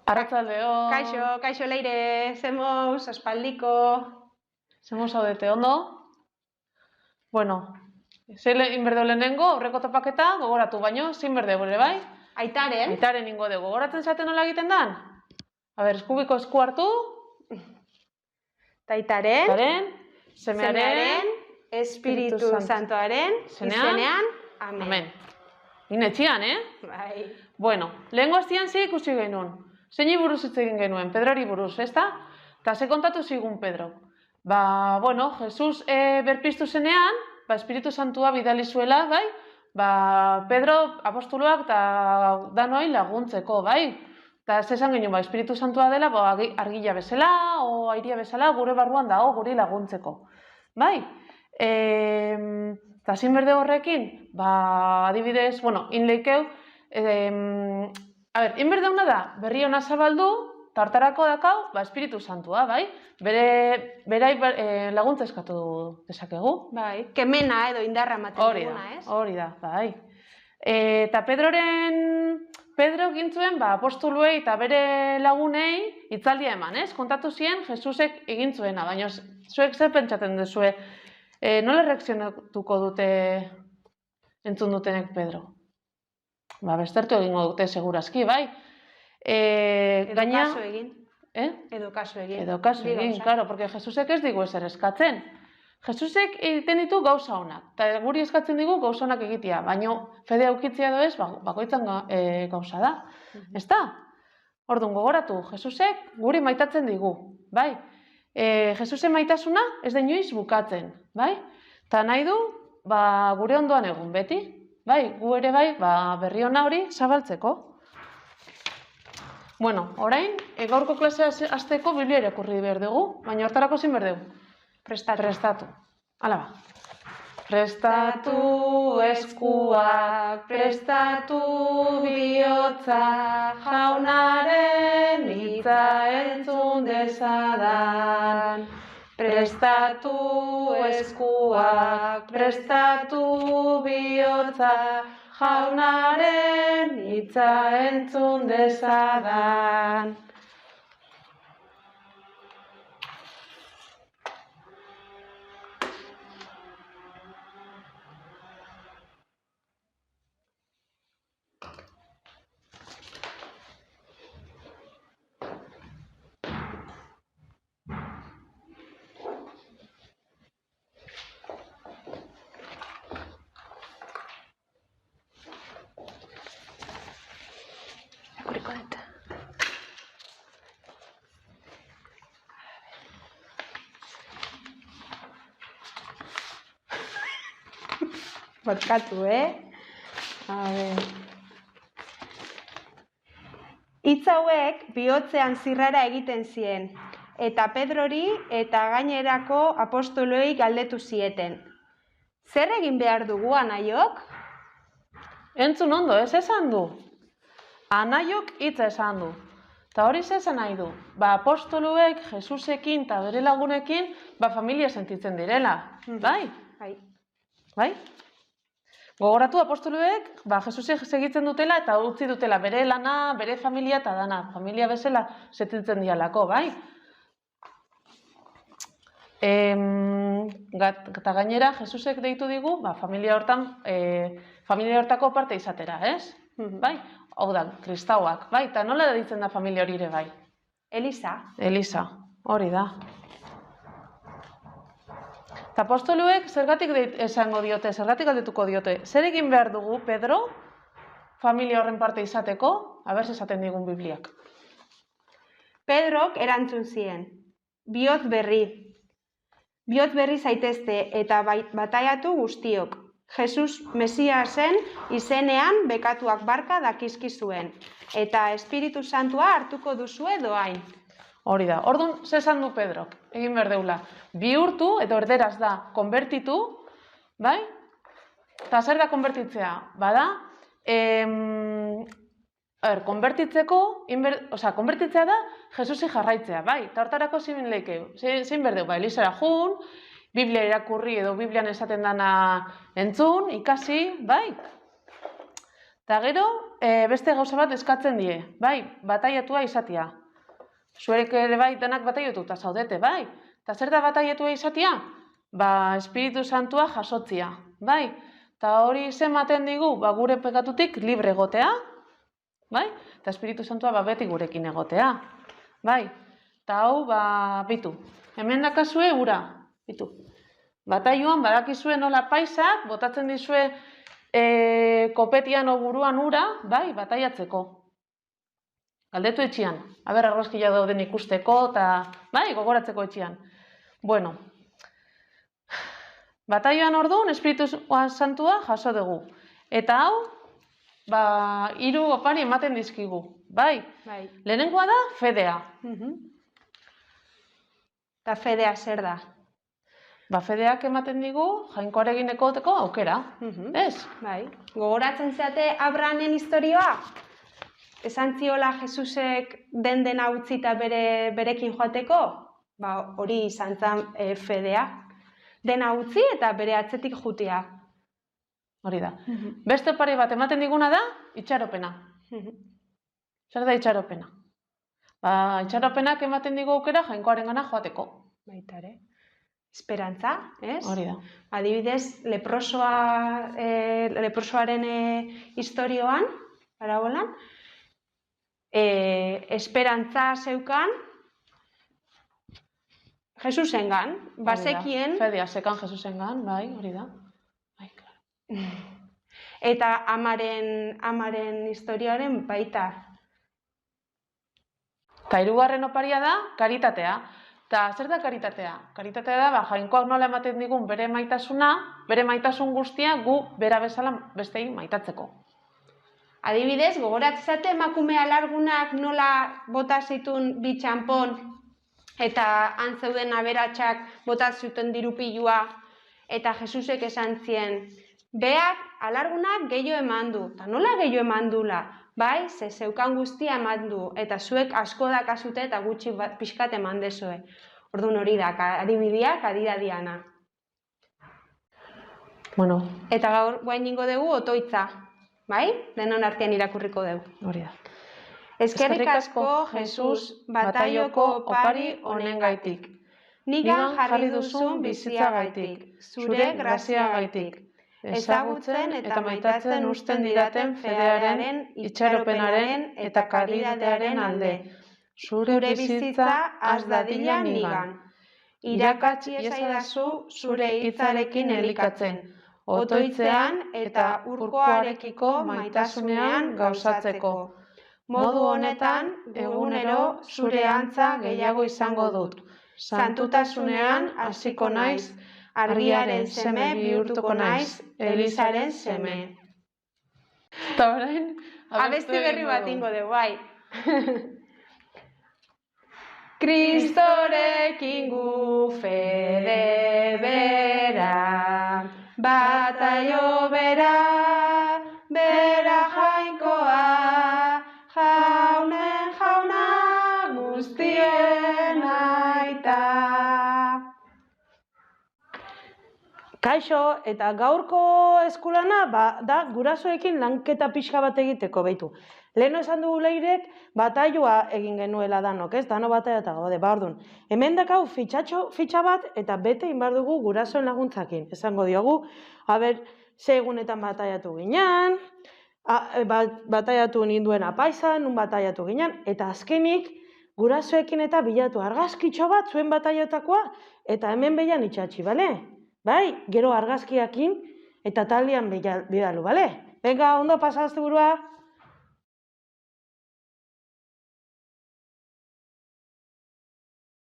Arratzaldeo. Kaixo Leire, zemoz, aspaldiko. Zemoz haudete, ondo? Bueno, zein inberdeu lehenengo, aurreko topaketa, gogoratu baino, zein berdeu ere bai? Aitaren. Aitaren ingo dugu. Gogoratzen zaten nola egiten dan? A ber, eskubiko esku hartu. Taitaren. Aitaren, semearen, Espiritu Santoaren, izenean, amen. Gine etxian, Bai. Bueno, lehengo astian ze ikusi genuen. Zeini buruz hitz egin genuen, Pedrori buruz, ezta? Eta ze kontatu zigun Pedro. Bueno, Jesus berpiztu zenean, Espiritu Santua bidali zuela, bai? Pedro apostoluak eta danoi laguntzeko, bai? Eta zesan genuen, Espiritu Santua dela, argila bezala, o airia bezala, gure barruan dago, guri laguntzeko. Bai? Eta zin berde horrekin, adibidez, bueno, inleikeu, inberdeuna da, berri hona zabaldu, tartarako dakau, Espiritu Santua, bai? Berai laguntza eskatu dezakegu. Bai, kemena edo indarra ematen duguna, ez? Hori da, bai. Eta Pedro gintzuen, apostoluei eta bere lagunei hitzaldia eman, ez? Kontatu zien, Jesusek egin zuena, baina zuek zer pentsatzen duzue, nola reakzionatuko dute entzun dutenek Pedro? Bestertu egingo dute segurazki, bai? Edo kaso egin. Edo kaso egin, claro, porque Jesusek ez digu ezer eskatzen. Jesusek egiten ditu gauza honak, eta guri eskatzen digu gauza honak egitea, baina fede aukitzea edo ez, bakoitzan gauza da. Ez da? Orduan gogoratu, Jesusek guri maitatzen digu, bai? Jesusen maitasuna ez da inoiz bukatzen, bai? Eta nahi du, gure ondoan egun beti, bai? Gu ere bai, berri ona hori zabaltzeko. Bueno, orain, gaurko klasea hasteko Biblia irakurri behar dugu, baina hortarako zin behar dugu. Prestatu. Hala ba. Prestatu eskuak, prestatu bihotza, jaunaren hitza entzun dezadan. Prestatu eskuak, prestatu bihotza, jaunaren hitza entzun dezadan. Barkatu, Hitz hauek bihotzean zirrara egiten zien, eta Pedrori eta gainerako apostoloei galdetu zieten. Zer egin behar dugu, anaiok? Entzun ondo, ez esan du. Anaiok hitza esan du. Eta hori esan nahi du. Apostoluek, Jesusekin eta bere lagunekin, familia sentitzen direla. Bai? Bai? Gogoratu apostoluek, Jesusek segitzen dutela eta utzi dutela bere lana, bere familia eta dana. Familia bezala sentitzen dialako, bai? Eta gainera, Jesusek deitu digu, familia hortako parte izatera, ez? Bai? Hau da, kristauak, bai? Eta nola deitzen da familia hori ere, bai? Elisa. Elisa, hori da. Eta apostoluek zergatik esango diote, zergatik galdetuko diote. Zer egin behar dugu, Pedro, familia horren parte izateko? Aber, esaten digun Bibliak. Pedrok erantzun zien. Bihotz berri. Bihotz berri zaitezte eta bataiatu guztiok. Jesus Mesiasen izenean bekatuak barka dakizkizuen. Eta Espiritu Santua hartuko duzue doain. Hori da. Orduan, ze esan du Pedrok? Egin behar deula. Bihurtu, edo erderaz da, konbertitu, bai? Eta zer da konbertitzea? Bada, konbertitzea da Jesusi jarraitzea, bai? Eta hortarako zein leikeu. Zein behar deu, Elisara jun, Biblia irakurri edo Biblian esaten dana entzun, ikasi, bai? Eta gero, beste gauza bat eskatzen die, bai, bataiatua izatea. Zuerek ere bai, denak bataiatuta zaudete, bai. Eta zer da bataiatua izatea? Ba, Espiritu Santua jasotzia, bai. Eta hori ematen digu, ba, gure pekatutik libre egotea, bai. Eta Espiritu Santua ba, beti gurekin egotea, bai. Eta hau, ba, bitu. Hemen dakazue ura, bitu. Bataioan badakizue nola paisak, botatzen dizue kopetian o buruan ura, bai, bataiatzeko. Galdetu etxian, aber argazkia dauden ikusteko, eta bai, gogoratzeko etxian. Bueno, bataioan orduan Espiritu Santua jaso dugu. Eta hau, ba, 3 opari ematen dizkigu, bai. Lehenengoa da fedea. Eta fedea zer da? Ba, fedeak ematen digu jainkoarekin ekoteko aukera, ez? Bai. Gogoratzen zeate Abrahamen historioa? Esan ziola Jesusek dena utzita berekin joateko? Ba, hori izan zen fedea. Dena utzi eta bere atzetik jutea. Hori da. Beste pare bat ematen diguna da itxaropena. Zer da itxaropena? Ba, itxaropenak ematen digu aukera jainkoarengana joateko. Baita ere. Esperantza, ez? Hori da. Adibidez, leprosoaren historioan, parabolan, esperantza zeukan Jesusengan, bazekien... Fedea zekan Jesusengan, bai, hori da. Bai, klaro. Eta amaren historioaren baita. Eta 3. oparia da karitatea. Eta zer da karitatea? Karitatea da, ba, jainkoak nola ematen digun bere maitasuna, bere maitasun guztia gu bera bezala bestei maitatzeko. Adibidez, gogoratzate emakume alargunak nola bota zitun 2 txanpon eta han zeuden aberatsak bota zuten dirupilua eta Jesusek esan zien, beak alargunak gehiago eman du. Eta nola gehiago eman dula? Bai, ze zeukan guztia eman du, eta zuek asko dakazute eta gutxi pixkat eman dezue. Orduan hori da, adibideak adidadiana. Bueno. Eta gaur guain ingo dugu otoitza, bai? Denon artean irakurriko dugu. Hori da. Eskerrik asko, Jesus, bataioko opari honengaitik. Nigan jarri duzun bizitzagaitik, zure graziagaitik. Ezagutzen eta maitatzen uzten didaten fedearen, itxaropenaren eta karitatearen alde. Zure bizitza az dadila nigan. Irakatsi ezaidazu zure hitzarekin elikatzen, otoitzean eta urkoarekiko maitasunean gauzatzeko. Modu honetan, egunero zure antza gehiago izango dut. Santutasunean hasiko naiz, argiaren seme bihurtuko naiz, Elizaren seme. Eta orain, abesti berri bat ingo dugu, bai. Kristorekin gu fede bera, bataio bera, bera jainkoa, jaunen jauna guztien aita. Kaixo, eta gaurko eskulana da gurasoekin lanketa pixka bat egiteko behitu. Leheno esan dugu Leirek bataioa egin genuela danok, ez? Dano bataia eta gaude, ba orduan. Hemen dakau fitxa bat eta bete inbar dugu gurasoen laguntzakin. Esango diogu, haber, ze egunetan bataiatu ginen, bataiatu ninduen apaizan, nun bataiatu ginen, eta azkenik gurasoekin eta bilatu argazkitxo bat zuen bataiatakoa, eta hemen behian itxatxi, bale? Bai, gero argazkiakin eta taldean bidalu, bale? Venga, ondo pasazte burua!